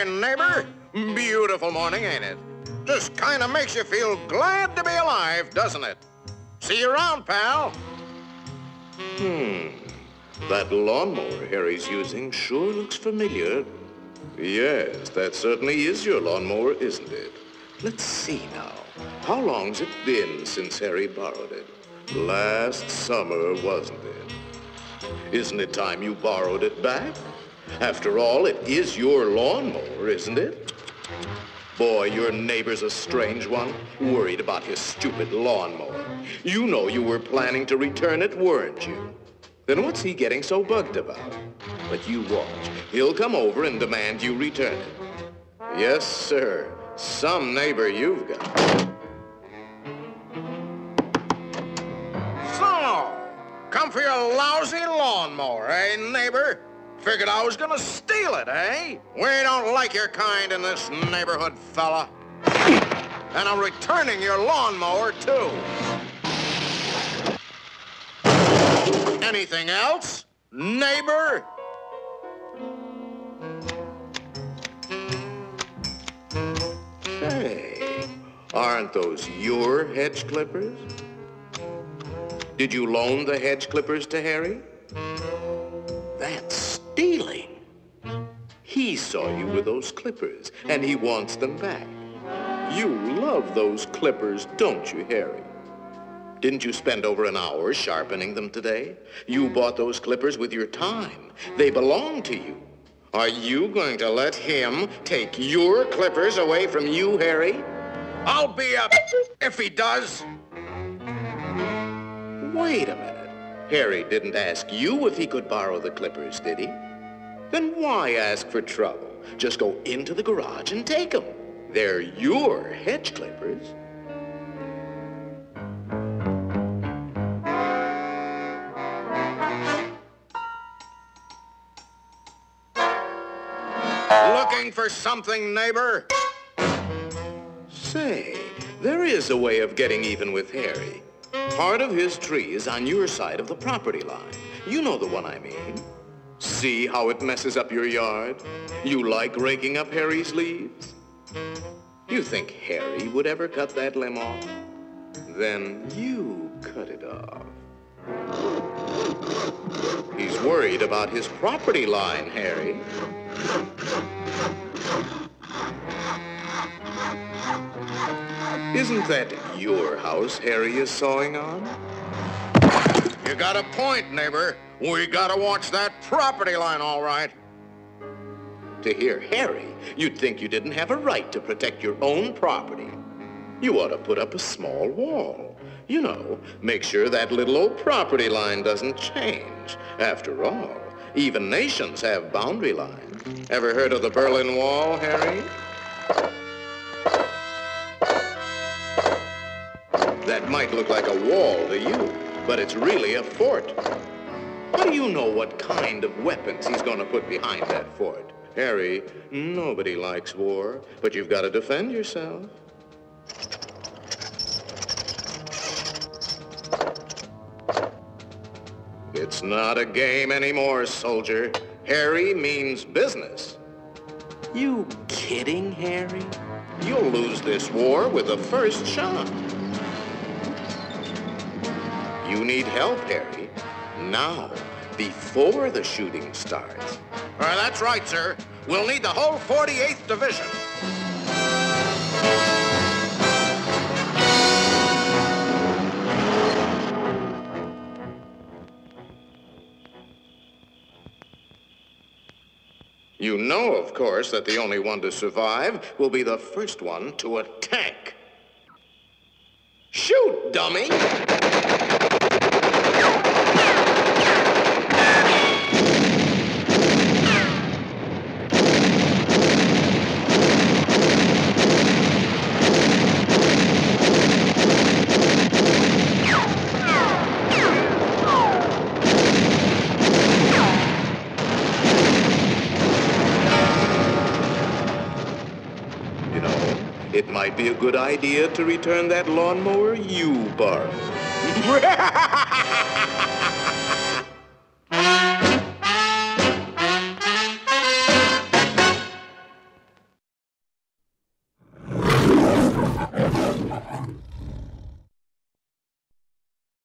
Hey, neighbor. Beautiful morning, ain't it? Just kind of makes you feel glad to be alive, doesn't it? See you around, pal. That lawnmower Harry's using sure looks familiar. Yes, that certainly is your lawnmower, isn't it? Let's see now. How long's it been since Harry borrowed it? Last summer, wasn't it? Isn't it time you borrowed it back? After all, it is your lawnmower, isn't it? Boy, your neighbor's a strange one, worried about his stupid lawnmower. You know you were planning to return it, weren't you? Then what's he getting so bugged about? But you watch. He'll come over and demand you return it. Yes, sir. Some neighbor you've got. So, come for your lousy lawnmower, eh, neighbor? Figured I was gonna steal it, eh? We don't like your kind in this neighborhood, fella. And I'm returning your lawnmower, too. Anything else, neighbor? Hey, aren't those your hedge clippers? Did you loan the hedge clippers to Harry? That's stealing. He saw you with those clippers, and he wants them back. You love those clippers, don't you, Harry? Didn't you spend over an hour sharpening them today? You bought those clippers with your time. They belong to you. Are you going to let him take your clippers away from you, Harry? I'll be up if he does. Wait a minute. Harry didn't ask you if he could borrow the clippers, did he? Then why ask for trouble? Just go into the garage and take them. They're your hedge clippers. Looking for something, neighbor? Say, there is a way of getting even with Harry. Part of his tree is on your side of the property line. You know the one I mean. See how it messes up your yard? You like raking up Harry's leaves? You think Harry would ever cut that limb off? Then you cut it off. He's worried about his property line, Harry. Isn't that your house Harry is sawing on? You got a point, neighbor. We gotta watch that property line, all right. To hear Harry, you'd think you didn't have a right to protect your own property. You ought to put up a small wall. You know, make sure that little old property line doesn't change. After all, even nations have boundary lines. Ever heard of the Berlin Wall, Harry? That might look like a wall to you, but it's really a fort. How do you know what kind of weapons he's going to put behind that fort? Harry, nobody likes war, but you've got to defend yourself. It's not a game anymore, soldier. Harry means business. You kidding, Harry? You'll lose this war with the first shot. You need help, Harry. Now, before the shooting starts. That's right, sir. We'll need the whole 48th Division. You know, of course, that the only one to survive will be the first one to attack. Shoot, dummy! It might be a good idea to return that lawnmower you borrowed.